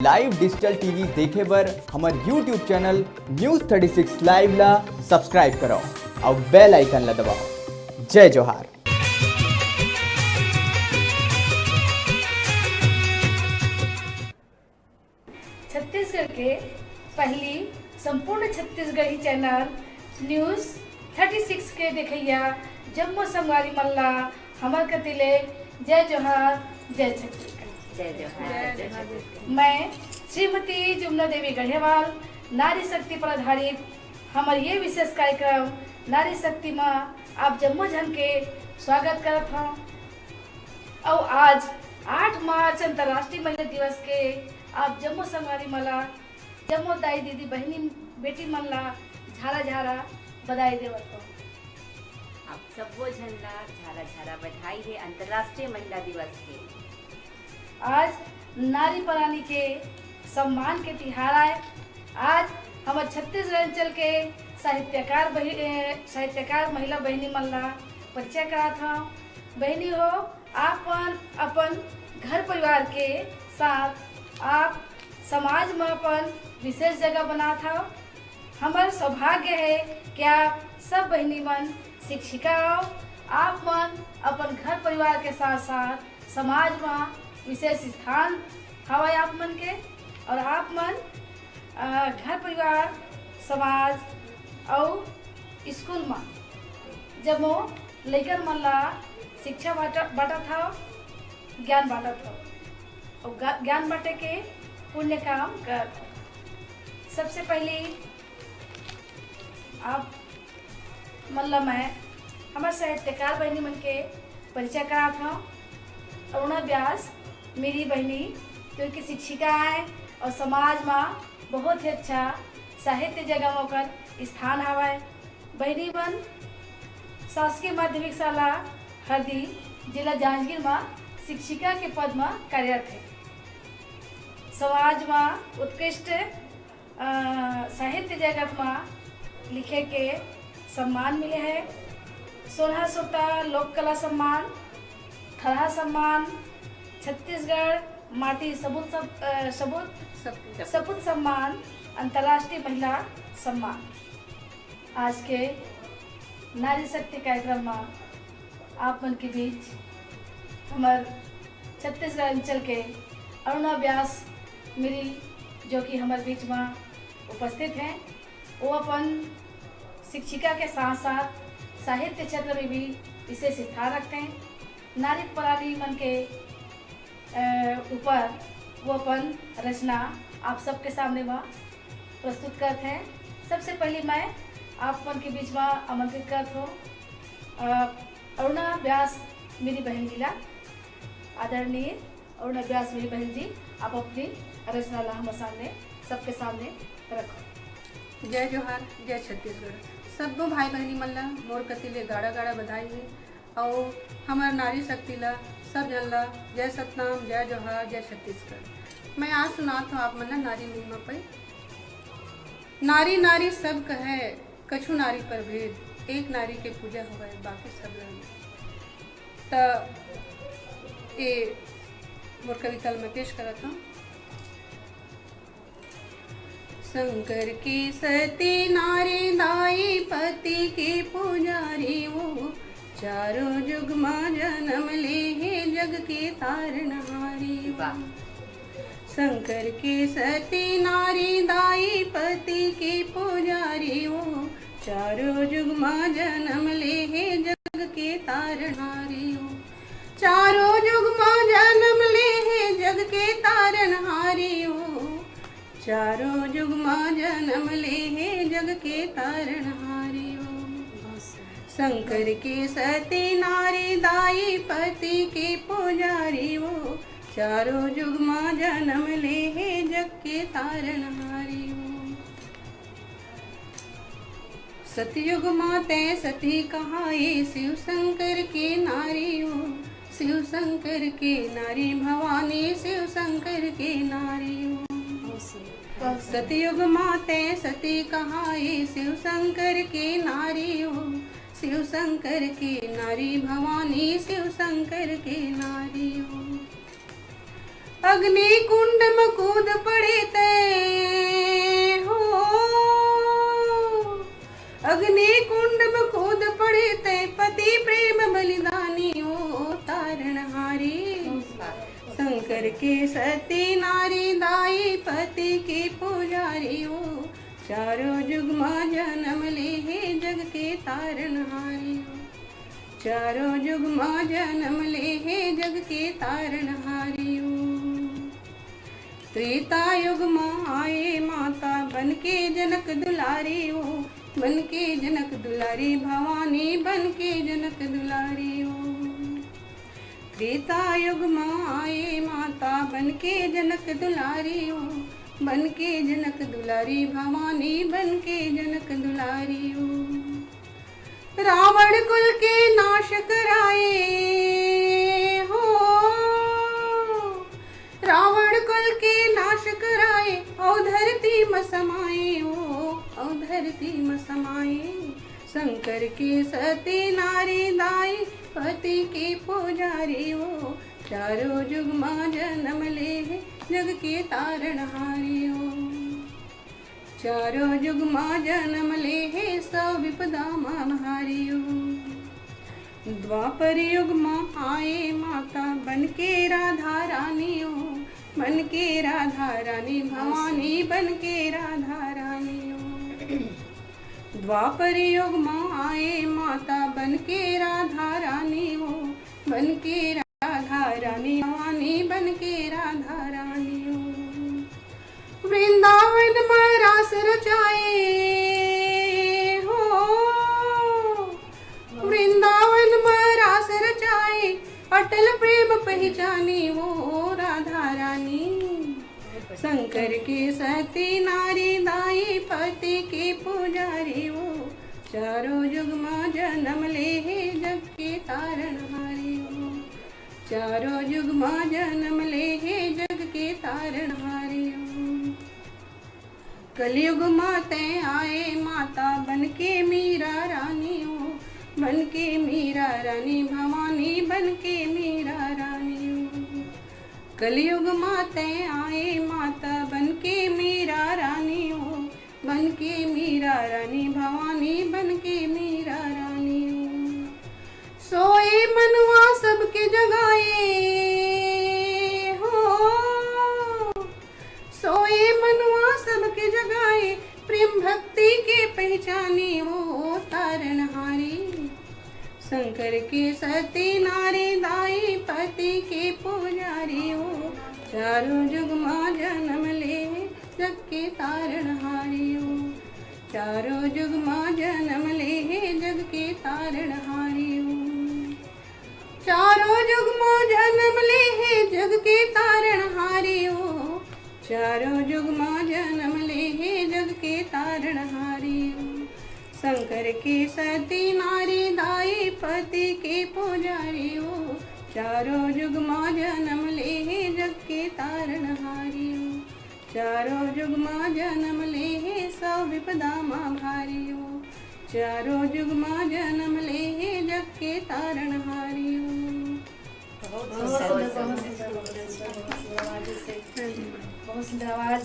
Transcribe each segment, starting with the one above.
Live digital TV देखे बर हमर यूट्यूब चैनल न्यूज़ 36 लाइव ला सब्सक्राइब करो और बेल आइकन ला दबाओ। जय जोहार। छत्तीसगढ़ के पहली संपूर्ण छत्तीसगढ़ी चैनल न्यूज़ 36 के देखैया जम्मू संगवारी मल्ला हमर कतिले जय जोहार जय छत्तीसगढ़। जय जोहार। मैं श्रीमती जुमना देवी गढ़ेवाल नारी शक्ति पर आधारित हमारे ये विशेष कार्यक्रम नारी शक्ति में आप जम्मू जन के स्वागत करत हूँ। और आज 8 मार्च अंतर्राष्ट्रीय महिला दिवस के आप जम्मू संगवारी मला जम्मू दाई दीदी बहनी बेटी मल्ला झारा झारा बधाई देवत हूँ। आप सबको झंडा झारा झारा बधाई है अंतर्राष्ट्रीय महिला दिवस के। आज नारी प्राणी के सम्मान के तिहार आए। आज हमारे छत्तीसगढ़ अंचल के साहित्यकार महिला बहनी मल्ला परिचय करा था। बहनी हो आप अपन घर परिवार के साथ आप समाज में अपन विशेष जगह बना था। हमारा सौभाग्य है कि आप सब बहनी मन शिक्षिका हो। आप मन अपन घर परिवार के साथ साथ समाज में विशेष स्थान हवा आप मन के और आप मन घर परिवार समाज और स्कूल में जब वो लेकर मन ला शिक्षा बांटा था ज्ञान बांटा था और ज्ञान बांटे के पुण्य काम कर। सबसे पहले आप मल्ला मैं हमारे साहित्यकार बहनी मन के परिचय करा था। अरुणा व्यास मेरी बहनी जो कि शिक्षिका है और समाज में बहुत ही अच्छा साहित्य जगह होकर स्थान हवा है। बहनी मन शासकीय माध्यमिक शाला हरदी जिला जांजगीर में शिक्षिका के पद में कार्यरत है। समाज में उत्कृष्ट साहित्य जगत में लिखे के सम्मान मिले हैं। 16 सोता लोक कला सम्मान, थरहा सम्मान, छत्तीसगढ़ माटी सपूत सम्मान, अंतर्राष्ट्रीय महिला सम्मान। आज के नारी शक्ति कार्यक्रम में आप मन के बीच हमारे छत्तीसगढ़ अंचल के अरुणा व्यास मेरी जो कि हमारे बीच में उपस्थित हैं। वो अपन शिक्षिका के साथ साथ साहित्य क्षेत्र में भी विशेष स्थान रखते हैं। नारी प्राणी मन के ऊपर वो अपन रचना आप सबके सामने में प्रस्तुत करते हैं। सबसे पहले मैं आप मन के बीच में आमंत्रित करता हूँ अरुणा व्यास मेरी बहन जी ला। आदरणीय अरुणा व्यास मेरी बहन जी, आप अपनी रचना ला हमारे सामने सबके सामने रखो। जय जोहार जय छत्तीसगढ़। सबो भाई बहनी मन ला मोर कतिले गाड़ा गाड़ा बधाई है और हमार नारी शक्ति ला सब जन ला जय सतनाम जय जोहार जय छत्तीसगढ़। मैं आज सुनात हूँ आप मन ला नारी महिमा पे। नारी नारी सब कहे कछु नारी पर भेद, एक नारी के पूजा हो गए बाकी सब रहे। तो ये मोर कविता में पेश करत हूँ। शंकर की सती नारी दाई पति की पुजारी वो, चारों जुग माँ जन्म ले है जग के तारनहारी। शंकर की सती नारी दाई पति की पुजारी वो, चारों जुग माँ जन्म ले है जग के तारनहारी वो। चारों जुग माँ जन्म ले है जग के तारनहारी वो, चारों जुग माँ जन्म ले है जग के तारनहारी हो। शंकर के सती नारी दाई पति के पुजारी हो, चारों जुग माँ जन्म ले है जग के तारनहारी हो। सतयुग माते सती कहाई शिव शंकर के नारी हो, शिव शंकर के नारी भवानी शिव शंकर के नारी हो। सतयुग माते सती कहाई शिव शंकर के नारी हो, शिव शंकर के नारी भवानी शिव शंकर के नारी हो। अग्नि कुंड में कूद पड़े ते हो, अग्नि कुंड में कूद पड़े ते पति प्रेम बलिदानी हो तारणहारी। शंकर के सती नारी दाई पति की पुजारी हो, चारों युग मां जन्म ले हे जग के तारणहारी हो, चारों युग मां जन्म ले हे जग के तारणहारी हो। त्रेता युग मां आए माता बन के जनक दुलारी हो, बन के जनक दुलारी भवानी बन के जनक दुलारी हो। त्रेता युग मां आए माता बन के जनक दुलारी हो, बन के जनक दुलारी भवानी बन के जनक दुलारी हो। रावण कुल के नाश कराए हो, रावण कुल के नाश कराए और धरती में समाए हो, और धरती में समाए। शंकर के सती नारी दाई पति के पुजारी हो, चारों युग मां जन्म ले जग के तारणहारी हो, चारों युग मां जन्म ले सब विपदा मां भारी हो। द्वापर युग मां आए माता बन के राधा रानी हो, बन के राधा रानी भवानी बन के राधा रानी हो। द्वापर युग मां आए माता बन के राधा रानी हो, बन के राधा रानी भवानी बन के राधा रानी हो। वृंदावन में रास रचाए हो, वृंदावन में रास रचाए अटल प्रेम पहचानी हो राधा रानी। शंकर के सती नारी दाई पति के पुजारी हो, चारों युग मां जन्म ले जग के तारणहारी हो, चारों युग मां जन्म ले जग के तारणहारी हो। कलयुग माते आए माता बन के मीरा रानी हो, बन के मीरा रानी भवानी बन के मीरा रानी हो। कलयुग माते आए माता बन के मीरा रानी हो, बन के मीरा रानी भवानी बन के मीरा रानी हो। सोए मनुआ सबके जगाए हो, सोए मनुआ सबके जगाए प्रेम भक्ति के पहचानी हो तारणहारी। शंकर के सती नारी दाई पति के पुजारी हो, चारों युग मां जन्म ले जग के तारणहारी हो, चारों युग मां जन्म ले जग के तारणहारी हो। चारों युग मां जन्म ले जग के तारणहारी हो, चारों युग मां जन्म ले जग के तारणहारी हो। शंकर के सती नारी दाई पति के पुजारी हो, चारों युग मां जन्म ले जग के तारणहारी हो, चारों युग मां जन्म ले सब विपदा मां भारी हो, चारों युग मां जन्म ले जग के तारणहारी हो। बहुत सुंदर आवाज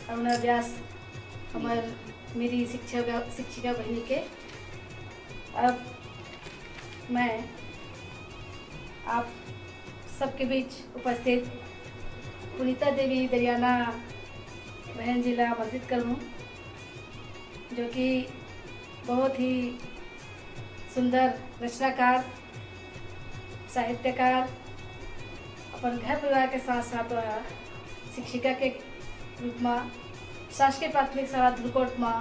अरुणा व्यास हमार मेरी शिक्षिका बहनी के। अब मैं आप सबके बीच उपस्थित पुनीता देवी दरियाना बहन जिला आमंत्रित करूँ, जो कि बहुत ही सुंदर रचनाकार साहित्यकार, अपन घर परिवार के साथ साथ शिक्षिका के रूप में शासकीय प्राथमिक शाला धुलकोट में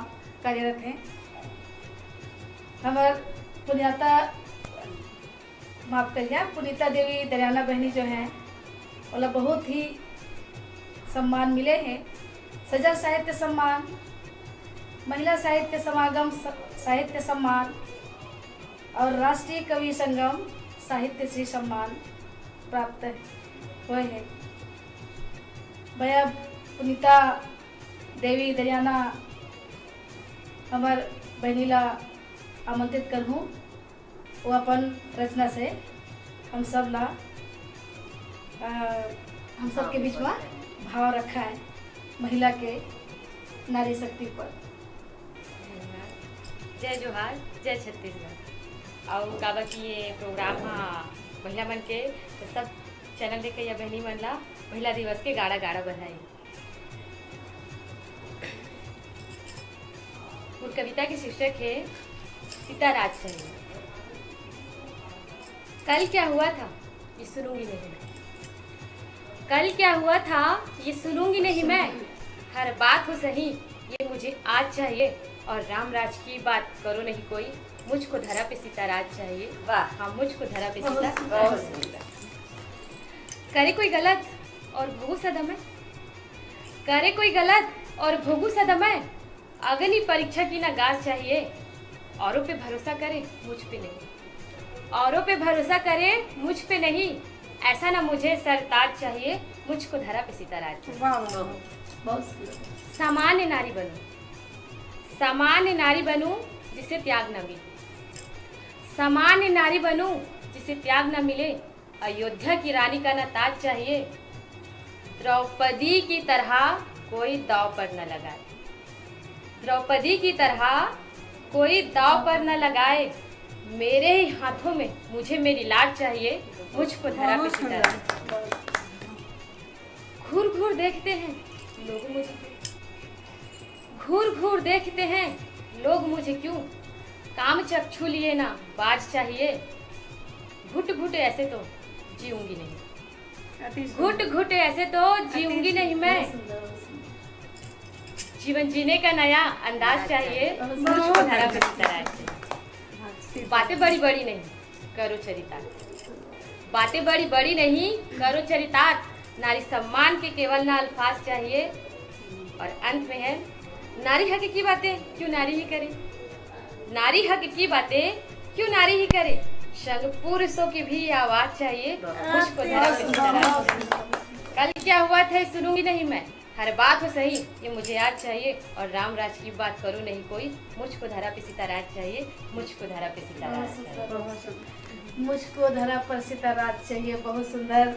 कार्यरत हैं। हमार पुनीता देवी दरियाना बहनी जो हैं वाला बहुत ही सम्मान मिले हैं। सजल साहित्य सम्मान, महिला साहित्य समागम साहित्य सम्मान और राष्ट्रीय कवि संगम साहित्य श्री सम्मान प्राप्त हुए हैं। भैया पुनीता देवी दरियाना हमार बहनीला आमंत्रित करहूँ, वो अपन रचना से हम सब ला हम सबके बीच में भाव रखा है महिला के नारी शक्ति पर। जय जोहार, जय छत्तीसगढ़। और काबा की ये प्रोग्राम महिला मन के तो सब चैनल देखे या बहनी मन ला महिला दिवस के गाड़ा गाड़ा बधाई। और कविता की शीर्षक है सीता राज चाहिए। कल क्या हुआ था ये सुनूंगी नहीं मैं, कल क्या हुआ था ये सुनूंगी नहीं मैं, हर बात हो सही ये मुझे आज चाहिए, और राम राज की बात करो नहीं कोई, मुझको धरा पे सीता राज चाहिए। वाह, हाँ मुझको धरा पे सीता। बहुत सुंदर। करे कोई गलत और भोगू सदा मैं, करे कोई गलत और भोगू सदा मैं, अग्नि परीक्षा की ना गाज चाहिए, औरों पे भरोसा करे मुझ पे नहीं, औरों पे भरोसा करे मुझ पे नहीं, ऐसा ना मुझे सरताज चाहिए, मुझको धरा पे सीता राज चाहिए। बहुत सामान्य नारी बनूं, सामान्य नारी बनूं जिसे त्याग न मिले, सामान्य नारी बनूं जिसे त्याग न मिले, अयोध्या की रानी का न ताज चाहिए, द्रौपदी की तरह कोई दाव पर न लगाए, द्रौपदी की तरह कोई दाव पर न लगाए, मेरे ही हाथों में मुझे मेरी लाड चाहिए, मुझको धरा पे सीता राज। घूर घूर देखते हैं लोग मुझे, घूर घूर देखते हैं लोग मुझे क्यों, काम चक्षु लिए ना बाज चाहिए, घुट घुट ऐसे तो जीऊंगी नहीं, घुट घुट ऐसे तो जीऊंगी नहीं मैं, जीवन जीने का नया अंदाज चाहिए, मुझको धरा पे सीता राज चाहिए। बातें बड़ी बड़ी नहीं करो चरितार्थ, बातें बड़ी बड़ी नहीं करो चरितार्थ, नारी सम्मान के केवल ना अल्फाज चाहिए। और अंत में है नारी हक की बातें क्यों नारी ही करे, नारी हक की बातें क्यों नारी ही करे, संग पुरुषों की भी आवाज चाहिए, मुझको धरा पे सीता राज चाहिए। कल क्या हुआ था सुनूंगी नहीं मैं, हर बात हो सही ये मुझे याद चाहिए, और राम राज की बात करूँ नहीं कोई, मुझको धरा पे सीता राज चाहिए, मुझको धरा पे सीता राज चाहिए। मुझको धरा पर सीता राज चाहिए। बहुत सुंदर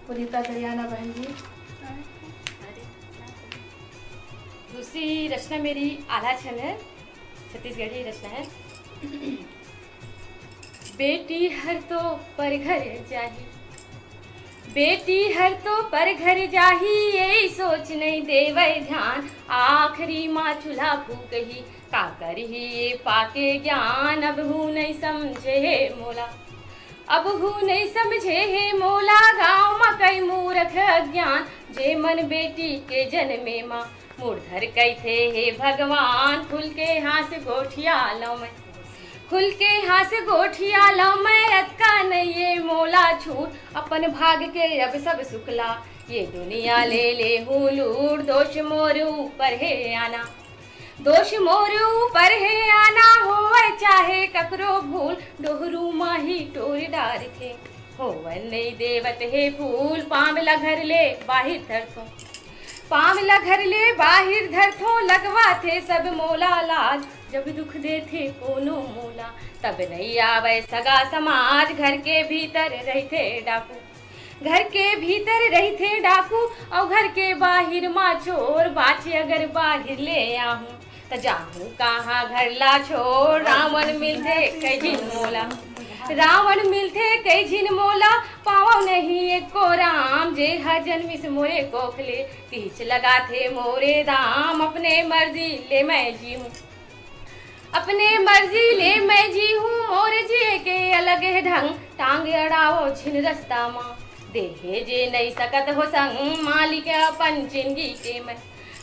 पुनीता दरियाना बहन जी। दूसरी रचना मेरी आला छंद है, छत्तीसगढ़ी रचना है। बेटी हर तो पर घर जाही, बेटी हर तो पर घर जाही, यही सोच नहीं देवे ध्यान, आखिरी माँ चूल्हा फूकही, का करही पाके ज्ञान, अब हूँ नहीं समझे हे मोला, अब हूँ नहीं समझे हे मोला, गाँव में कई मूर्ख अज्ञान, जे मन बेटी के जन्मे माँ, मूर्धर कई थे हे भगवान, खुल के हाथ गोठिया लो मैं, खुल के हाथ गोठिया लो मैं, अतका नहीं ये मोला छूट, अपन भाग के अब सब सुखला, ये दुनिया ले ले हूँ लूट, दोष मोर ऊपर है आना, दोष मोर ऊपर है आना, होवे चाहे ककरो भूल, डोहरू माही टोर डार थे, होवन नहीं देवत है फूल, पावला घर ले बाहिर धरथो, पावला घर ले बाहिर धरथो, लगवा थे सब मोला लाज, जब दुख दे थे कोनो मोला, तब नहीं आवे सगा समाज, घर के भीतर रहते डाकू, घर के भीतर रहते डाकू, और घर के बाहिर माँ चोर, बाचे अगर बाहिर ले आहूँ, त जाहूँ कहाँ घर ला छोड़, रावण मिलते कई झिन मोला, रावण मिलते कई झिन मोला, पाओ नहीं एको राम, जे हर जन्मिस मोरे कोखले, तीच लगा थे मोरे दाम, अपने मर्जी ले मैं जी हूँ, अपने मर्जी ले मैं जी हूँ, मोर जी के अलग है ढंग, टांग अड़ाओ छिन रास्ता माँ, देहे जे नहीं सकत हो संग, मालिक अपन जिंदगी के मैं,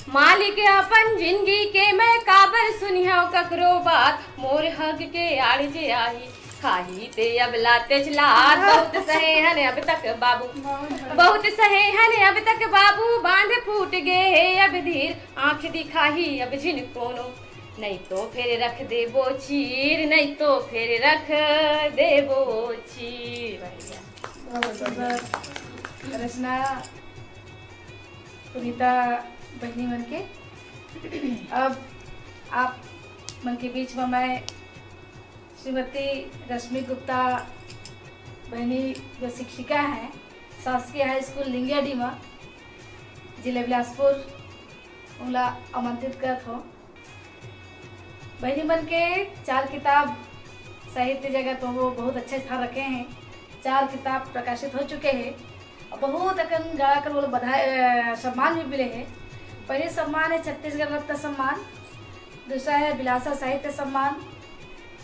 मालिक अपन जिंदगी के मैं, काबर सुनिया ककरो बात, मोर हक के आड़ जे आही, खाही ते अब लाते चलात, बहुत सहे हन अब तक बाबू, बहुत सहे हन अब तक बाबू, बांध फूट गए अब धीर, आंख दिखाही अब जिन कोनो, नहीं तो फिर रख देबो चीर, नहीं तो फिर रख देबो चीर। रचना पुनीता बहनी मन के। अब आप मन के बीच में मैं श्रीमती रश्मि गुप्ता बहनी जो शिक्षिका हैं, शासकीय हाई स्कूल लिंगियाडी में जिले बिलासपुर उला आमंत्रित करत हो। बहनी मन के 4 किताब साहित्य जगत में वो बहुत अच्छे स्थान रखे हैं। 4 किताब प्रकाशित हो चुके हैं और बहुत अकन गाकर वो लोग बधाई सम्मान भी मिले हैं। पहले सम्मान है छत्तीसगढ़ रत्न सम्मान, दूसरा है बिलासा साहित्य सम्मान,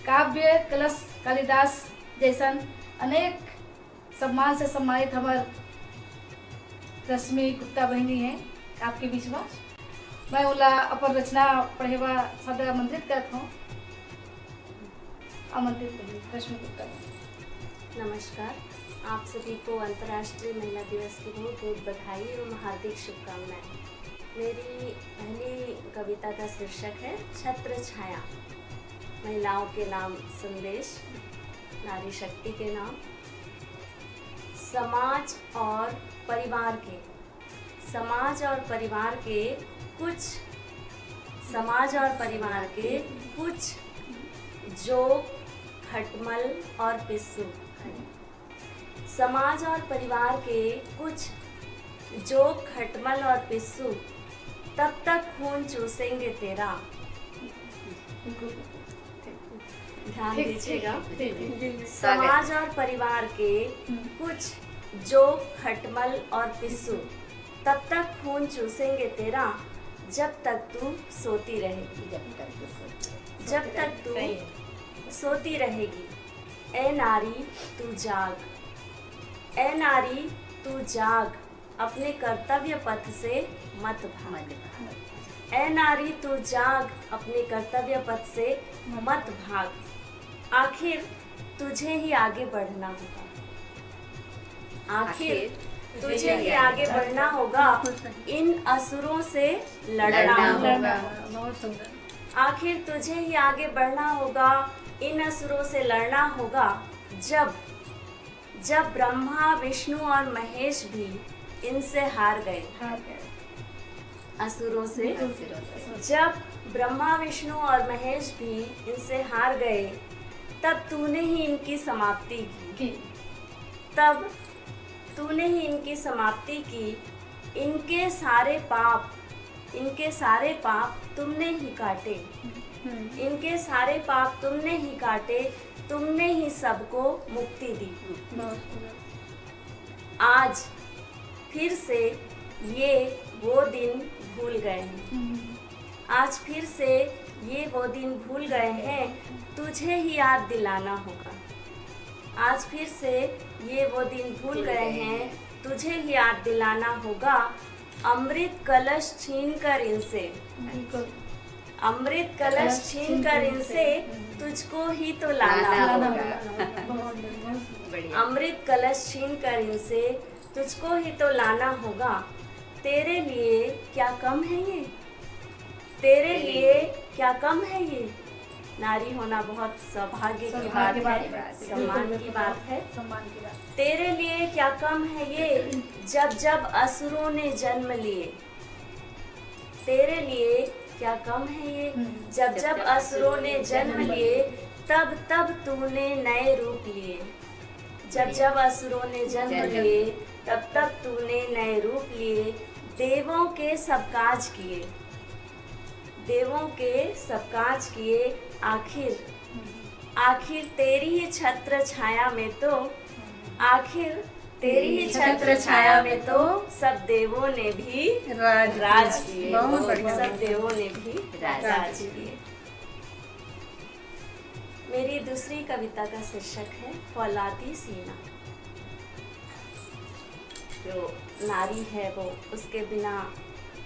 काव्य कलश कालिदास जैसन अनेक सम्मान से सम्मानित हमार रश्मि गुप्ता बहनी है आपके बीच में। मैं उला अपन रचना पढ़ेवा सदा आमंत्रित करत हूँ। आमंत्रित करिए रश्मि गुप्ता। नमस्कार, आप सभी को अंतर्राष्ट्रीय महिला दिवस की बहुत बहुत बधाई एवं हार्दिक शुभकामनाएं। मेरी पहली कविता का शीर्षक है छत्र छाया। महिलाओं के नाम संदेश, नारी शक्ति के नाम। समाज और परिवार के कुछ जोक, खटमल और पिस्सू। समाज और परिवार के कुछ जोक, खटमल और पिस्सू तब तक खून चूसेंगे तेरा। ध्यान दीजिएगा। समाज और परिवार के कुछ जोक, खटमल और पिस्सू तब तक खून चूसेंगे तेरा, जब तक तू सोती रहेगी। जब तक तू सोती रहेगी। ए नारी तू जाग, ए नारी तू जाग, अपने कर्तव्य पथ से मत भाग। ए नारी तू जाग, अपने कर्तव्य पथ से मत भाग। आखिर तुझे ही आगे बढ़ना होगा। आखिर तुझे ही आगे बढ़ना होगा, इन असुरों से लड़ना होगा। बहुत सुंदर। आखिर तुझे ही आगे बढ़ना होगा, इन असुरों से लड़ना होगा। जब ब्रह्मा, विष्णु और महेश भी इनसे हार गए। असुरों से जब ब्रह्मा, विष्णु और महेश भी इनसे हार गए, तब तूने ही इनकी समाप्ति की। तब तूने ही इनकी समाप्ति की। इनके सारे पाप तुमने ही काटे। इनके सारे पाप तुमने ही काटे, तुमने ही सबको मुक्ति दी। आज फिर से ये वो दिन भूल गए हैं। आज फिर से ये वो दिन भूल गए हैं, तुझे ही याद दिलाना होगा। आज फिर से ये वो दिन भूल गए हैं, तुझे ही याद दिलाना होगा। अमृत कलश छीनकर इनसे, अमृत कलश छीनकर इनसे तुझको ही तो लाना होगा। अमृत कलश छीनकर इनसे तुझको ही तो लाना होगा। तेरे लिए क्या कम है ये, तेरे लिए क्या कम है ये। नारी होना बहुत सौभाग्य की बात है, सम्मान की बात है। तेरे लिए क्या कम है ये, जब असुरों ने जन्म लिए। तेरे लिए क्या कम है ये, जब असुरों ने जन्म लिए, तब तूने नए रूप लिए। जब असुरों ने जन्म लिए, तब तूने नए रूप लिए। देवों के सब काज किए, देवों के सब काज किए। आखिर तेरी ही छत्र छाया में तो, आखिर तेरी ही छत्र छाया में तो सब देवों ने भी राज किए। सब देवों ने भी राज किए। मेरी दूसरी कविता का शीर्षक है फौलादी सीना। जो नारी है वो, उसके बिना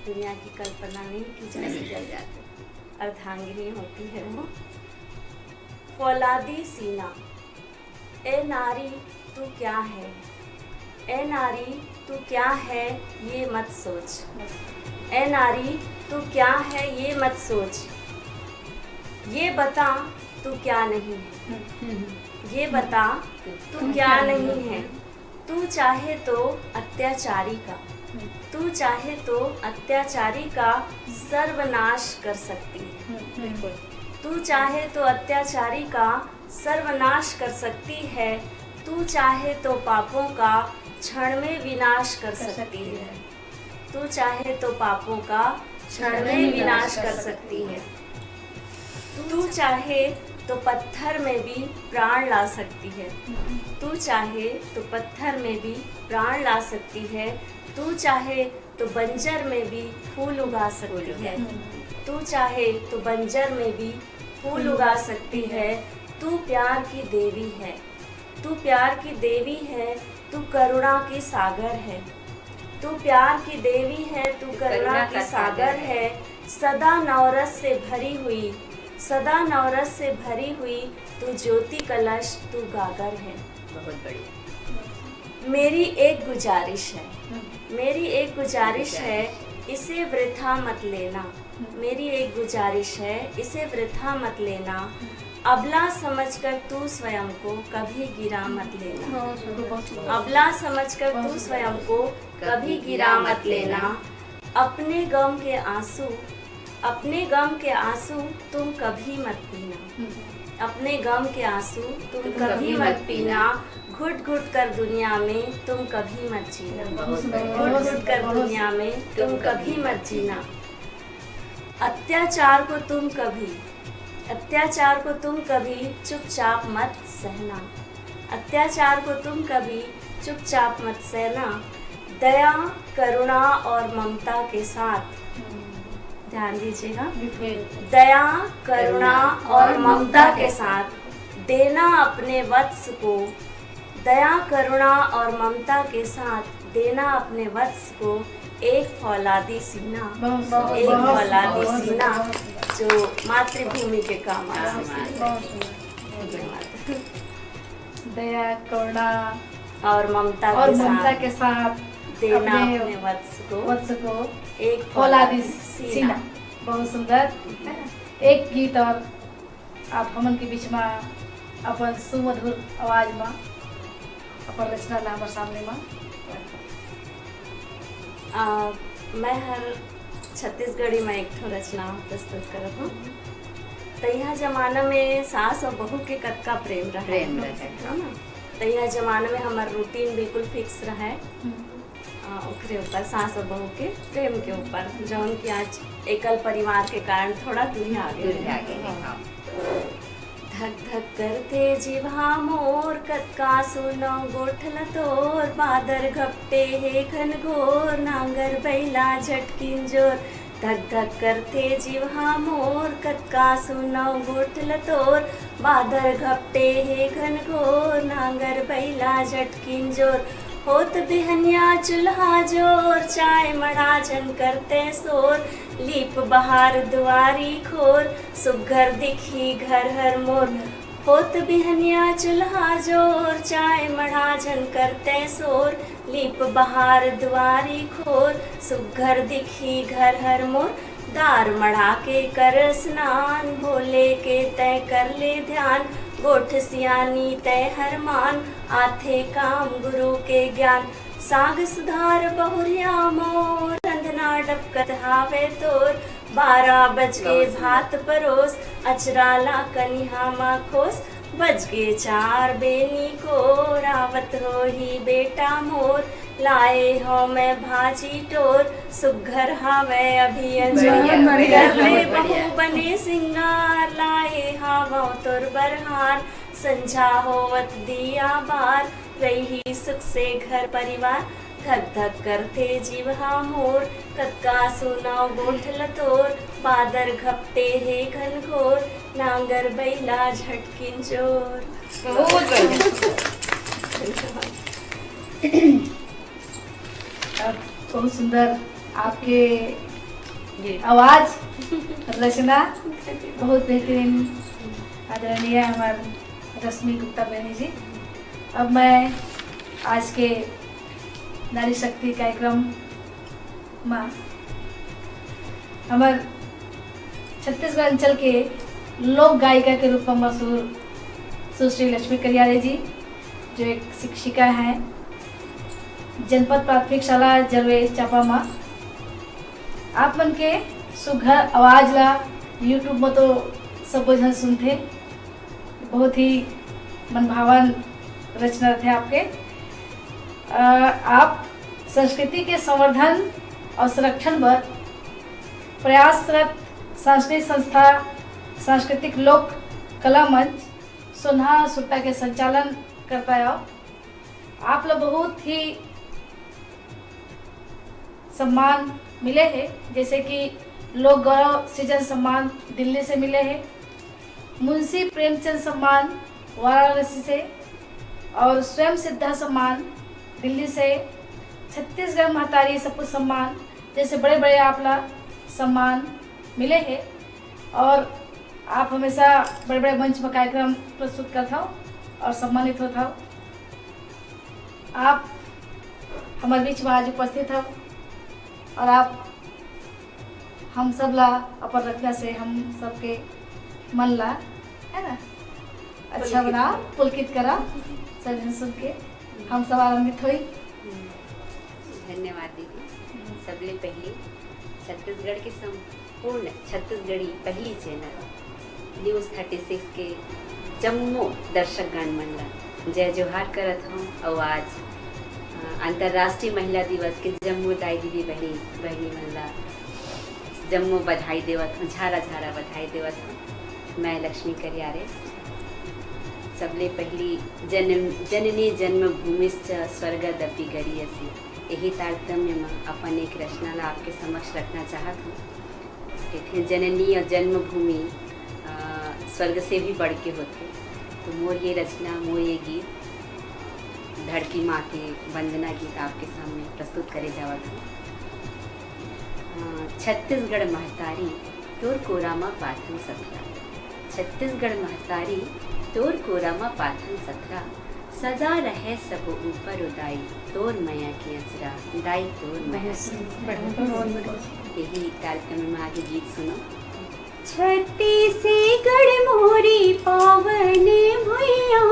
दुनिया की कल्पना नहीं की जा सकती। अर्धांगिनी होती है वो। फौलादी सीना। ए नारी तू क्या है, ए नारी तू क्या है ये मत सोच। ए नारी तू क्या है ये मत सोच। ये बता तू क्या नहीं है, ये बता तू क्या नहीं है। तू चाहे तो अत्याचारी का, तू चाहे तो अत्याचारी का सर्वनाश कर सकती है। तू चाहे तो अत्याचारी का सर्वनाश कर सकती है। तू चाहे तो पापों का क्षण में विनाश कर सकती है। तू चाहे तो पापों का क्षण में विनाश कर सकती है। तू चाहे तो पत्थर में भी प्राण ला सकती है। तू चाहे तो पत्थर में भी प्राण ला सकती है। तू चाहे तो बंजर में भी फूल उगा सकती है। तू चाहे तो बंजर में भी फूल उगा सकती है। तू प्यार की देवी है। तू प्यार की देवी है। तू करुणा की सागर है। तू प्यार की देवी है। तू करुणा की सागर है। सदा नवरस से भरी हुई, सदा नवरस से भरी हुई, तू ज्योति कलश, तू गागर है। बहुत बढ़िया। मेरी एक गुजारिश है, मेरी एक गुजारिश है, इसे वृथा मत लेना। मेरी एक गुजारिश है, इसे वृथा मत लेना। अबला समझकर तू स्वयं को कभी गिरा मत लेना। अबला समझकर तू स्वयं को कभी गिरा मत लेना। अपने गम के आंसू, अपने गम के आंसू तुम कभी मत पीना। अपने गम के आंसू तुम कभी मत पीना। घुट घुट कर दुनिया में तुम कभी मत जीना। घुट घुट कर दुनिया में तुम कभी मत जीना। अत्याचार को तुम कभी, अत्याचार को तुम कभी चुपचाप मत सहना। अत्याचार को तुम कभी चुपचाप मत सहना। दया, करुणा और ममता के साथ, ध्यान दीजिएगा, दया, करुणा और ममता के साथ देना अपने वत्स को। दया, करुणा और ममता के साथ देना अपने वत्स को एक फौलादी सीना, एक फौलादी सीना जो मातृभूमि के काम आ सके। दया, करुणा और ममता के साथ देना अपने वत्स को एक फौलादी सीना। बहुत सुंदर। एक गीत और आप हमन के बीच में अपन सुमधुर आवाज में अपन रचना ला हमर सामने में। मैं हर छत्तीसगढ़ी में एक ठो रचना प्रस्तुत करत हूँ। तैया जमाना में सास और बहू के कतका प्रेम रहे, है ना। तैया जमाना में हमार रूटीन बिल्कुल फिक्स रहे। ओकरे ऊपर सास और बहू के प्रेम के ऊपर, जौन की आज एकल परिवार के कारण थोड़ा दूरी आ गई। धक धक करते जिभा मोर, कतका सुनो गोठल तोर। बादर घपटे हे घन घोर, नांगर बैला झटकिन जोर। धक धक करते जिभा मोर, कतका सुनो गोठल तोर। बादर घपटे हे घन घोर, नांगर बैला झटकिन जोर। होत बिहनिया चूल्हा जोर, चाय मड़ाजन करते शोर। लीप बहार दुआरी खोर, सुघर दिखी घर हर मोर। होत बिहनिया चूल्हा जोर, चाय मड़ाजन करते शोर। लीप बहार दुआरी खोर, सुघर दिखी घर हर मोर। दार मढ़ा के कर स्नान, भोले के तय कर ले ध्यान। गोठ सियानी तय हर मान, आथे काम गुरु के ज्ञान। साग सुधार बहुरिया मोर, रंधना डबकत हावे तोर। 12 बज के भात परोस, अचराला कनिहा मा खोस। बज गे 4 बेनी को, रावत हो ही बेटा मोर। लाए हो मैं भाजी टोर, सुघर हावे अभी अंजोर। गरले बहू बने सिंगार, लाए हावो तोर बरहार। संझा होवत दिया बार, रही सुख से घर परिवार। धक धक करते जीवहा मोर, कतका सुनाओ गोठल तोर। बादर घपटे हे घन घोर, नांगर बैला झटकिन जोर। बहुत बढ़िया। बहुत सुंदर आपके आवाज, रचना बहुत बेहतरीन। आदरणीय हमारे रश्मि गुप्ता बहनी जी। अब मैं आज के नारी शक्ति कार्यक्रम में हमारे छत्तीसगढ़ अंचल के लोक गायिका के रूप में मशहूर सुश्री लक्ष्मी करियारे जी, जो एक शिक्षिका हैं जनपद प्राथमिक शाला जरवे चापा में। आप मन के सुघर आवाज ला यूट्यूब में तो सब जन सुनते। बहुत ही मनभावन रचना थे आपके। आप संस्कृति के संवर्धन और संरक्षण पर प्रयासरत सांस्कृतिक संस्था सांस्कृतिक लोक कला मंच सोन्हा सुट्टा के संचालन करता है। आप लोग बहुत ही सम्मान मिले हैं, जैसे कि लोक गौरव सृजन सम्मान दिल्ली से मिले हैं, मुंशी प्रेमचंद सम्मान वाराणसी से, और स्वयं सिद्धा सम्मान दिल्ली से, छत्तीसगढ़ महतारी सपूत सम्मान जैसे बड़े बड़े आपला सम्मान मिले हैं। और आप हमेशा बड़े बड़े मंच में कार्यक्रम प्रस्तुत करता हो और सम्मानित होता हो। आप हमारे बीच में आज उपस्थित हो और आप हम सब ला अपन रखना से हम सबके मन ला है ना अच्छा बना पुलकित करा सब सुन के हम सब आनंदित हुई। धन्यवाद दीदी। सबले पहले छत्तीसगढ़ के संपूर्ण छत्तीसगढ़ी पहली चैनल न्यूज़ 36 के जम्मो दर्शकगण मन ला जय जोहार करत हूँ। और आज अंतर्राष्ट्रीय महिला दिवस के जम्मो दाई दीदी बहनी मन ला जम्मो बधाई देवत हूँ, झारा झारा बधाई देवत हूँ। मैं लक्ष्मी करियारे। सबले पहली जननी जन्मभूमिश्च स्वर्गदपि गरीयसी, यही तारतम्य में अपन एक रचना ला आपके समक्ष रखना चाहत हूँ। देखिए जननी और जन्मभूमि स्वर्ग से भी बढ़ के होते, तो मोर ये रचना मोर ये गीत धरती माँ के वंदना गीत आपके सामने प्रस्तुत करे जावत हूँ। छत्तीसगढ़ महतारी तोर कोरामा पाथन सथरा, छत्तीसगढ़ महतारी तोर कोरामा पाथन सथरा, सदा रहे सब ऊपर उदाई तोर मैया की अचरा, दाई तोर मैया की। यही कार्यक्रम में आगे गीत सुनो। छत्तीसगढ़ मोरी पावन भुइया,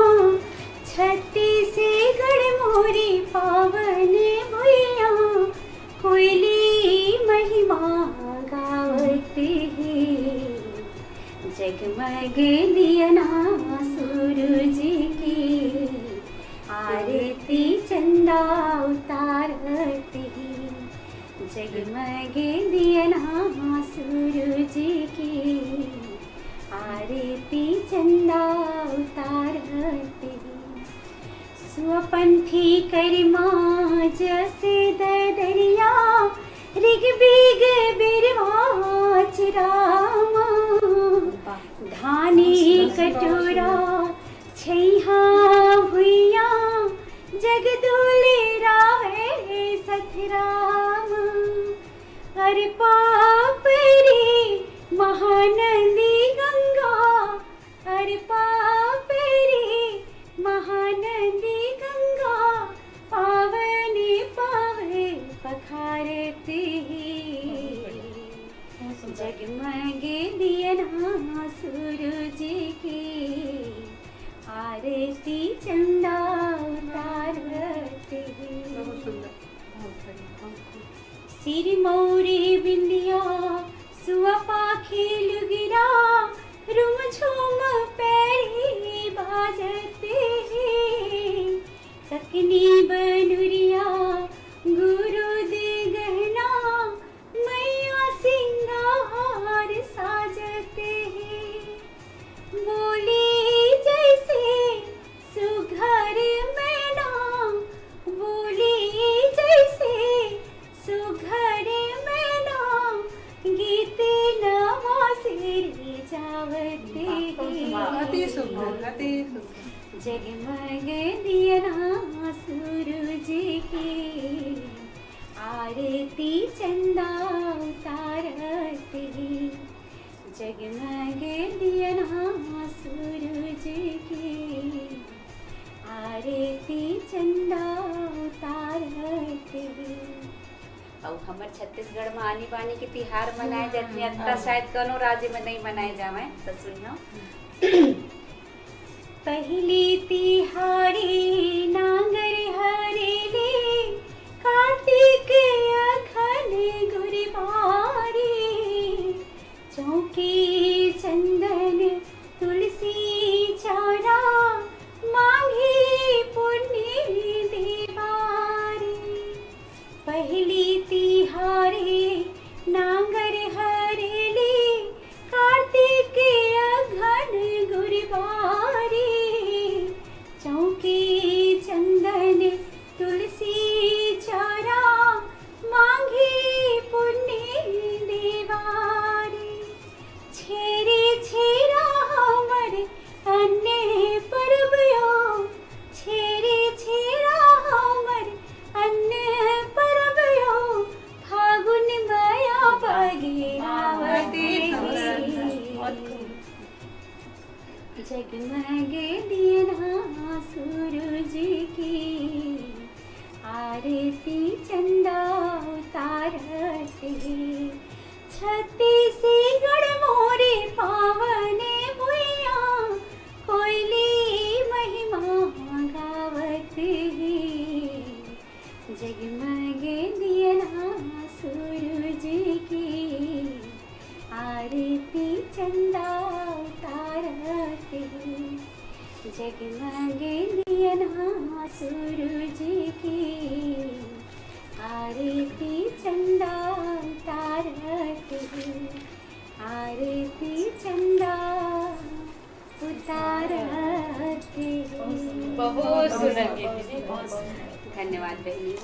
छत्तीसगढ़ मोरी पावन भुइया, कोयली महिमा गावते हैं, जगमग दियना सूरज की, आरती चंदा उतारते हैं, जगमग दियना सूरज की, आरती चंदा उतारते हैं। स्वपंथी करमा जैसे दरिया, ऋग्वेद बिरवा चिरामा, धानी कटोरा छैहा भुइया, जगदूले रावे सथराम, हर पापरी महानदी गंगा, हर पापरी महानदी गंगा, पावनी पावे पखारती, जगमग दियना सूरज की, आरती चंदा उतारती। सिर मौरी बिंदिया सुआ पाखी लुगिरा, रुम झूम पैरी बाजते, सकनी बनुरिया गुरु दे गहना, मैया सिंगार साजते, बोली जैसे सुघर मैना, बोली जैसे सुघर मैना, गीत नवा सिरी जावते, जगमग दियना सूरज की, आरती चंदा उतारते, जगमग दियना सूरज की, आरती चंदा उतारते। और हमारे छत्तीसगढ़ में आनी बानी के तिहार मनाए जाते हैं, अतः शायद कोनो राज्य में नहीं मनाए जावे, तो सुनियो। पहली तिहारी नांगर हरेली, कार्तिक अखन गुरबारी, चौकी चंदन तुलसी चारा, मांगी पुण्य देवारी, भागीरथी जगमगे दिया सूरज की आरती चंदा उतारते छत्तीसगढ़ मोरे पावने भुइया कोयली महिमा गावत जगमगे दिया सूरज की आरती चंदा उतारते जगमगे दिया सूरज की आरती चंदा उतारते आरती चंदा उतारते। बहुत सुंदर गीत है। धन्यवाद बहनियों।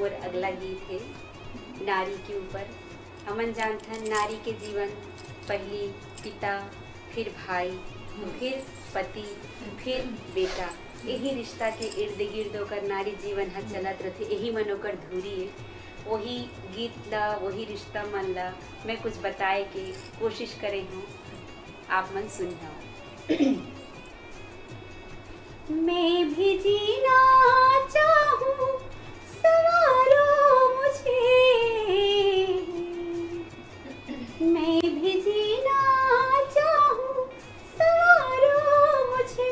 और अगला गीत है नारी के ऊपर। अमन जानथन नारी के जीवन पहली पिता, फिर भाई, फिर पति, फिर बेटा, यही रिश्ता के इर्द गिर्द ओकर नारी जीवन ह चलत रहते। यही मन ओकर धूरी है। वही गीत ला, वही रिश्ता मन ला मैं कुछ बताए के कोशिश करे हूँ, आप मन सुनिए। मैं भी जीना चाहूँ सवारो मुझे, मैं भी जीना चाहूँ सवारो मुझे,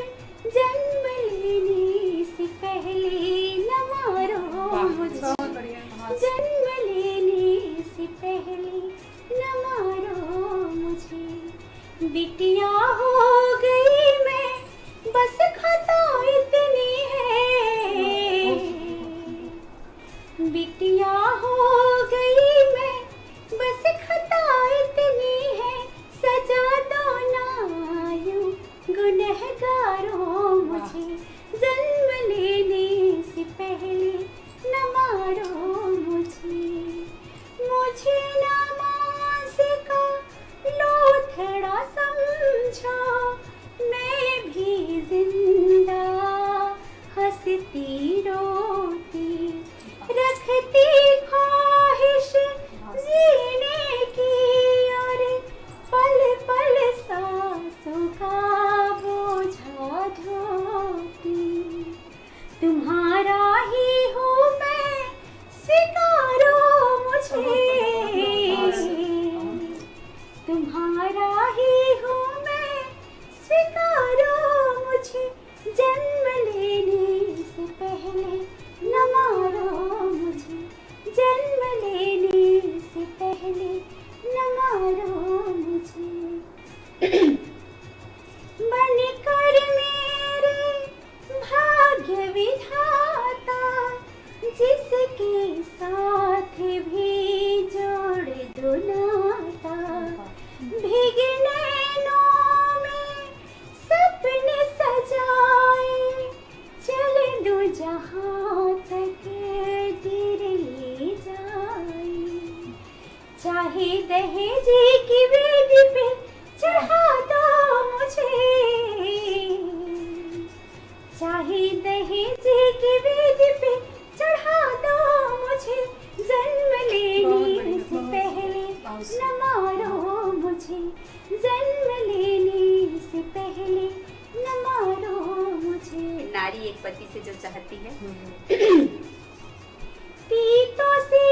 जन्म लेने से पहले न मारो मुझे, जन्म लेने से पहले न मारो मुझे। बिटिया हो गई मैं बस खता इतनी है, बिटिया हो गई मैं बस खता इतनी है, सजा दो ना यूं गुनहगारों मुझे, जन्म लेने से पहले न मारो मुझे। मुझे नमाज का लोथड़ा समझो, मैं भी जिंदा हंसती रोती रखती ख्वाहिश जीने की, और पल पल सांसों का बोझा ढोती। तुम्हारा ही हूँ मैं स्वीकारो मुझे, तुम्हारा ही हूँ मैं स्वीकारो मुझे, जन्म लेने से पहले न मारो मुझे, जन्म लेने से पहले न मारो मुझे। बनकर मेरे भाग्य विधाता, जिसके साथ भी जोड़ दो नाता, भीगे नैनों में सपने सजाए, चले दो जहां तक दिल ले जाए। चाहे दहेज की वेदी पे चढ़ा दो मुझे, चाहे दहेज की वेदी पे चढ़ा दो मुझे, जन्म लेने से पहले न मारो मुझे, जन्म लेने से पहले न मारो मुझे। नारी एक पति से जो चाहती है, तीतों से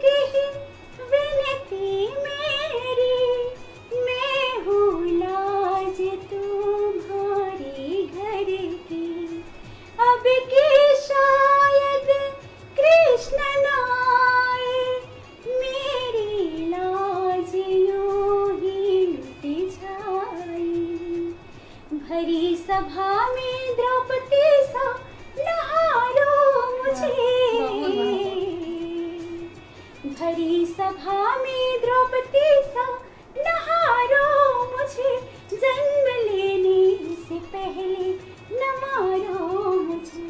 कही विनती मेरी, मैं हूँ लाज तुम्हारे घर की, अब की शायद कृष्ण नाए, मेरी लाज यूं ही लुट जाए। भरी सभा में द्रौपदी सा नहारो मुझे, भरी सभा में द्रौपदी सा नहारो मुझे, जन्म लेने से पहले न मारो मुझे,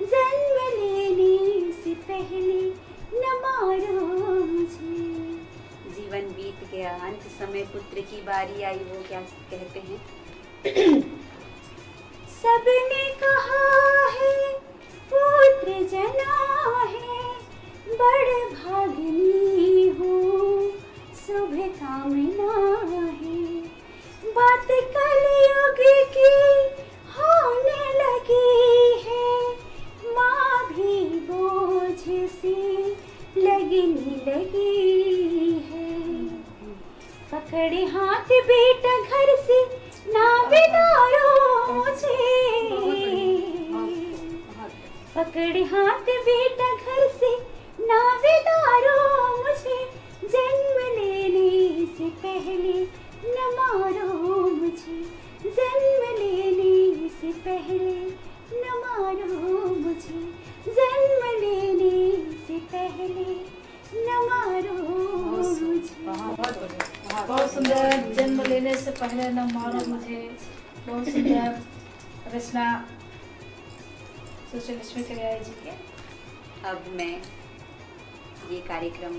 जन्म लेने से पहले न मारो मुझे। जीवन बीत गया, अंत समय पुत्र की बारी आई, वो क्या कहते हैं? सबने कहा है पुत्र जना है, बड़ भागनी हूँ काम नाही। बात कलयुग की होने लगी है, माँ भी बोझ सी लगने लगी है। पकड़े हाथ बेटा घर से ना बिदारो मुझे, पकड़े हाथ बेटा घर से ना बिदारो मुझे, जन्म लेने से पहले न मारो मुझे, जन्म लेने से पहले न मारो मुझे, जन्म लेने से पहले न मारो मुझे। बहुत सुंदर, जन्म लेने से पहले न मारो मुझे। बहुत सुंदर रचना सुश्री लक्ष्मी करियाई जी के। अब मैं ये कार्यक्रम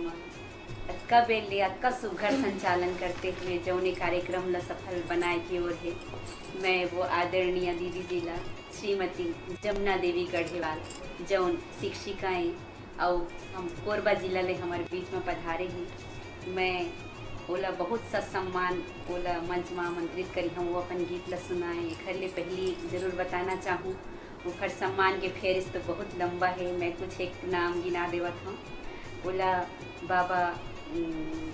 अतका बेले अतका सुघर संचालन करते हुए जौन कार्यक्रम ला सफल बनाए की ओर है, मैं वो आदरणीय दीदी जी ला श्रीमती जमुना देवी गढ़ेवाल जौन शिक्षिकाएँ और हम कोरबा जिला ले हमारे बीच में पधारे हैं। मैं ओला बहुत सा सम्मान ओला मंच में आमंत्रित करी हूँ, वो अपन गीत ला सुनाए। घर ले पहली ज़रूर बताना चाहूँ ओखर सम्मान के फेरिस्त तो बहुत लंबा है, मैं कुछ एक नाम गिना देवत हूँ। ओला बाबा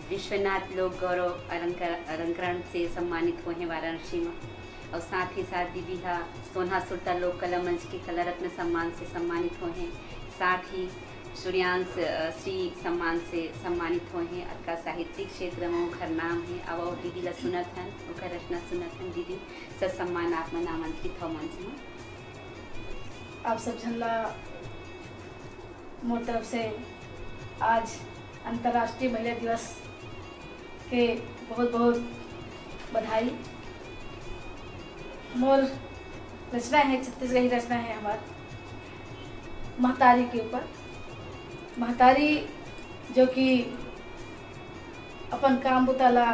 विश्वनाथ लोक गौरव अलंकरण से सम्मानित हुए हैं वाराणसी में, और साथ ही साथ दीदी हा सोना सुरता लोक कला मंच की कला रत्न सम्मान से सम्मानित हुए हैं। साथ ही सूर्यांश श्री सम्मान से सम्मानित हुए हैं। अतका साहित्यिक क्षेत्र में ओखर नाम है। अब और दीदी ला सुनत हन, ओखर रचना सुनत हन। दीदी सब सम्मान आप मन आमंत्रित हो मंच में। आप सब झल्ला मोर तरफ से आज अंतर्राष्ट्रीय महिला दिवस के बहुत बहुत बधाई। मोर रचना है, छत्तीसगढ़ी रचना है हमार महतारी के ऊपर। महतारी जो कि अपन काम बुताला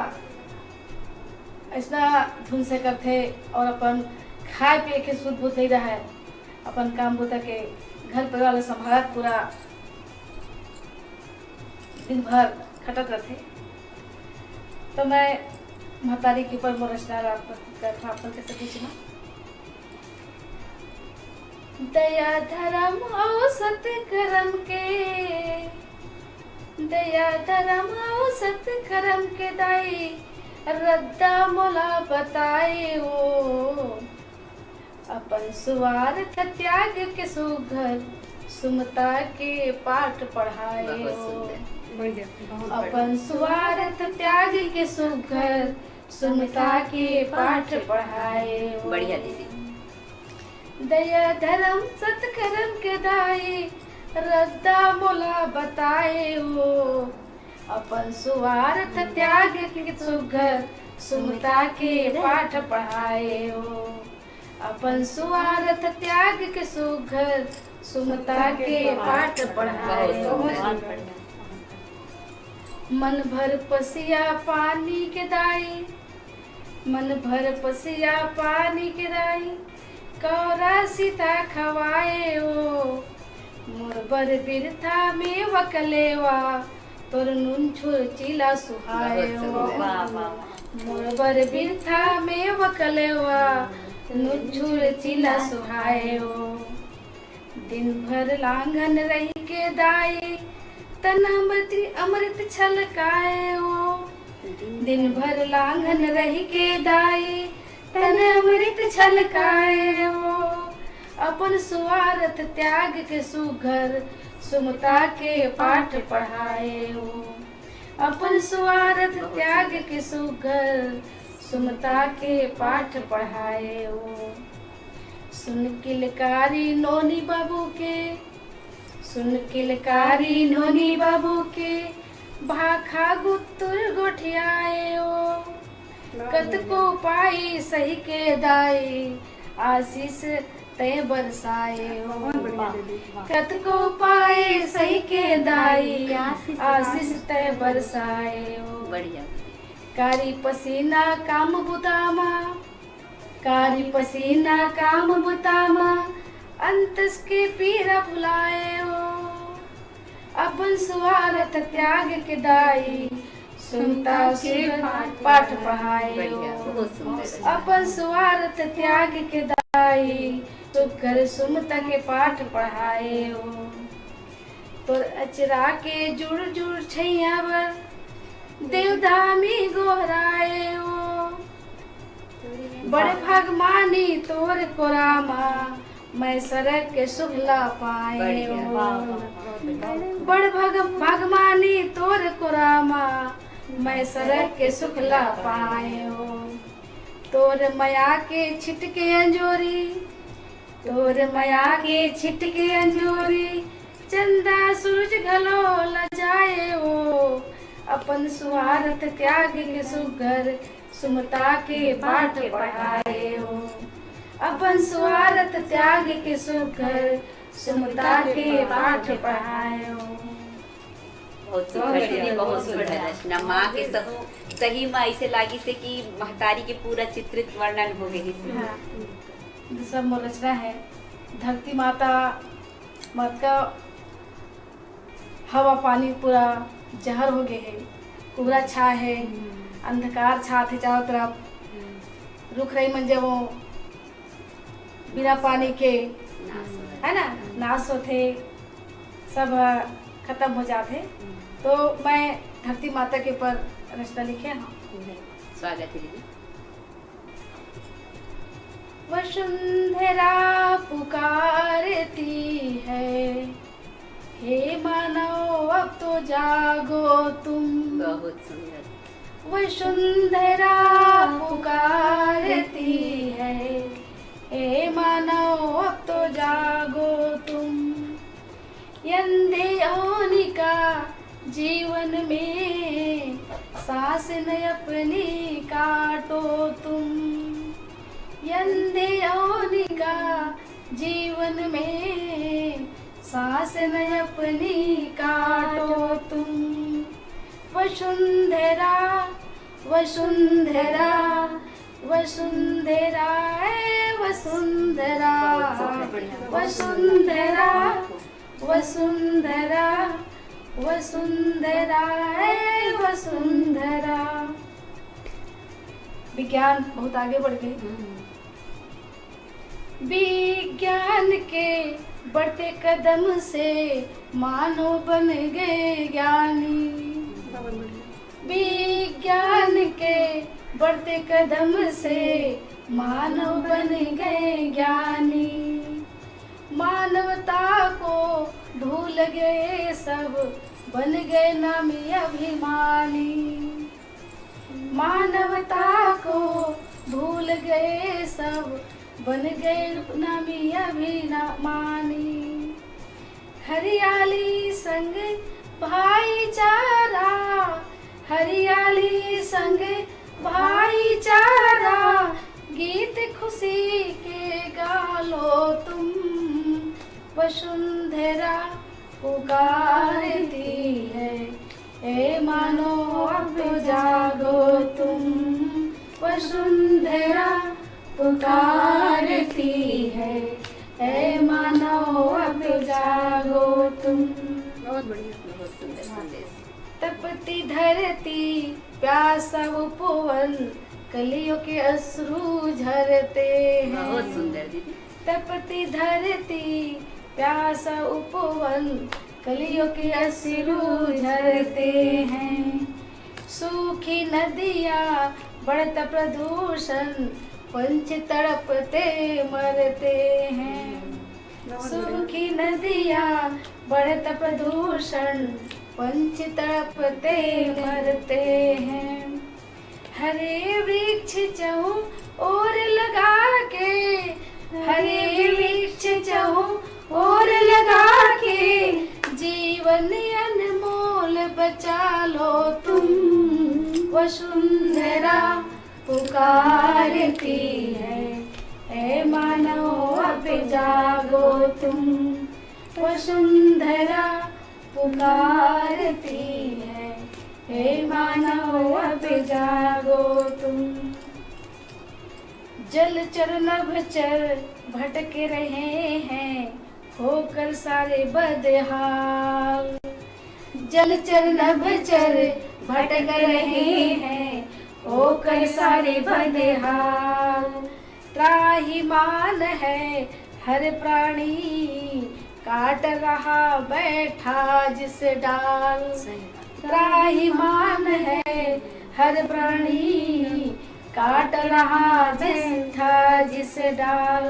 ऐसा धुन से करते और अपन खाए पिए के शुद्ध बुद्ध नहीं रहा है, अपन काम बुता के घर परिवार संभालत पूरा दिन भर खटत रहते। तो मैं महतारी के ऊपर मोर रचना प्रस्तुत करता अपन के बीच में। दया धर्म और सत्कर्म के, दया धर्म और सत्कर्म के दाई रद्दा मोला बताए हो। अपन स्वार्थ त्याग के सुघर सुमता के पाठ पढ़ाए हो। अपन स्वार्थ त्याग के सुघर सुमता के पाठ पढ़ाए हो। बढ़िया दीदी। दया धर्म सत्कर्म के दाई रद्दा मोला बताए हो। अपन स्वार्थ त्याग के सुघर सुमता के पाठ पढ़ाए हो। अपन स्वार्थ त्याग के सुघर सुमता के पाठ पढ़ाए हो। मन भर पसिया पानी के दाई, मन भर पसिया पानी के दाई कौरा सीता खवाए हो। मोर बर बिरथा में वकलेवा तोर नून छुर चिला सुहाए हो। मोर बर बिरथा में वकलेवा नून छुर चिला सुहाए हो। दिन भर लांघन रही के दाई तन अमृत छलकाए हो। दिन भर लांघन रही के दाई तन अमृत छलकाए हो। अपन स्वार्थ त्याग के सुघर सुमता के पाठ पढ़ाए हो। अपन स्वार्थ त्याग के सुघर सुमता के पाठ पढ़ाए हो। सुन किलकारी नोनी बाबू के, सुन किलकारी नोनी बाबू के भाखा गुत्तुर गोठियाए हो। कतको पाई सही के दाई आशीष तय बरसाए हो। कतको पाए सही के दाई आशीष तय बरसाए हो। बढ़िया। कारी पसीना काम बुतामा, कारी पसीना काम बुतामा अंतस के पीरा भुलाए हो। अपन स्वार्थ त्याग के दाई सुनता के पाठ पढ़ाए बढ़िया, बहुत सुंदर। अपन स्वार्थ त्याग के दाई सुकर सुमता के पाठ पढ़ाए हो तोर अचरा के जुड़ जुड़ छैया बर देवधामी गोहराए हो बड़े भगमानी तोर कोरामा मैं सरक के सुभला पाए हो बड़ भगमानी तोर कोरामा मैं सरक के सुखला पाए हो तोर मया के छिटके अंजोरी तोर मया के छिटके अंजोरी चंदा सूरज घलो लजाए हो अपन स्वार्थ त्याग के सुगर सुमता के पाठ पढ़ाए हो अपन स्वार्थ त्याग के सुगर सुमता के पाठ पढ़ाए हो बहुत सुंदर दीदी, बहुत सुंदर रचना। माँ के सही माँ ऐसे लागी से कि महतारी के पूरा चित्रित वर्णन हो गई इसमें। हाँ, सब रचना है। धरती माता मत का हवा पानी पूरा जहर हो गए है, कोहरा छा है, अंधकार छा थे चारों तरफ, रुक रही मंजे वो बिना पानी के है ना नाश होते सब खत्म हो जाते। तो मैं धरती माता के ऊपर रचना लिखे ना। स्वागत है दीदी। वसुंधरा पुकारती है, हे मानव अब तो जागो तुम। बहुत सुंदर। वसुंधरा पुकारती है, हे मानव अब तो जागो तुम। यंध्योनिका जीवन में सांस न अपनी काटो तुम। यंध्योनिका जीवन में सांस न अपनी काटो तुम। वसुंधरा वसुंधरा वसुंधरा वसुंधरा वसुंधरा वसुंधरा वसुंधरा वसुंधरा। विज्ञान बहुत आगे बढ़ गए। विज्ञान के बढ़ते कदम से मानव बन गए ज्ञानी। विज्ञान के बढ़ते कदम से मानव बन गए ज्ञानी। मानवता को भूल गए सब बन गए नामी अभिमानी। मानवता को भूल गए सब बन गए नामी अभिमानी। हरियाली संग भाईचारा, हरियाली संग भाईचारा, गीत खुशी के गालो तुम। वसुंधरा पुकारती है, ए मानो अब तो जागो तुम। वसुंधरा पुकारती है, ए मानो अब तो जागो तुम। बहुत बढ़िया, बहुत सुंदर संदेश। तपती धरती प्यासा उपवन, कलियों के अश्रु झरते हैं। बहुत सुंदर दीदी। तपती धरती प्यासा उपवन, कलियों के अश्रु झरते हैं। सूखी नदियाँ बढ़ता प्रदूषण, पंच तड़पते मरते हैं। सूखी नदियाँ बढ़ता प्रदूषण, पंच तड़पते मरते हैं। हरे वृक्ष चहु और लगा के, हरे वृक्ष चहु और लगा के, जीवन अनमोल बचा लो तुम। वसुंधरा पुकारती है, ए मानव अब जागो तुम। वसुंधरा पुकारती है, हे मानव अब जागो तुम। जलचर नभचर भटक रहे हैं, होकर सारे बदहाल। जलचर नभचर भटक रहे हैं होकर सारे बदहाल। त्राहिमाम है हर प्राणी काट रहा बैठा जिस डाल। त्राहिमाम है हर प्राणी काट रहा बैठा जिस डाल।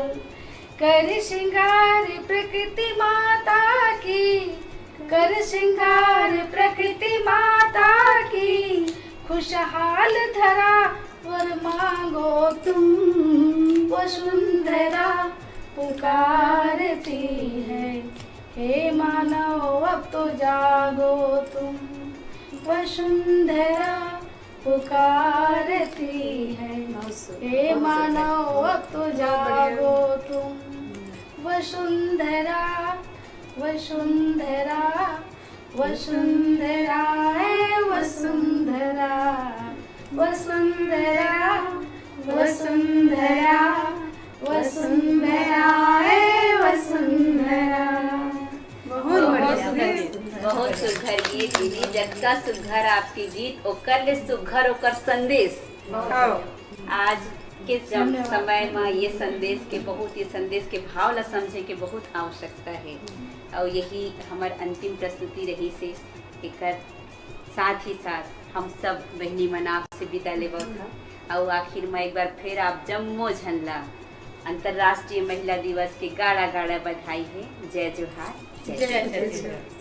कर श्रृंगार प्रकृति माता की, कर श्रृंगार प्रकृति माता की, खुशहाल धरा वर मांगो तुम। वसुंधरा पुकारती है, हे मानव अब तो जागो तुम। वसुंधरा पुकारती है, हे मानव अब तो जागो तुम। वसुंधरा वसुंधरा वसुंधरा है वसुंधरा, वसुंधरा वसुंधरा वसुंधरा है वसुंधरा। बहुत बढ़िया। बहुत सुघर गीत दीदी, जगता सुघर आपके गीत, ओकर ले सुघर ओकर संदेश। आज के समय में ये संदेश के बहुत, ये संदेश के भाव ला समझे के बहुत आवश्यकता है। और यही हमार अंतिम प्रस्तुति रही से एकर साथ ही साथ हम सब बहनी मनाव से विदा लेबो था। और आखिर में एक बार फिर आप जम्मो झनला अंतर्राष्ट्रीय महिला दिवस के गाड़ा गाड़ा बधाई है। जय जोहार, जय जोहार।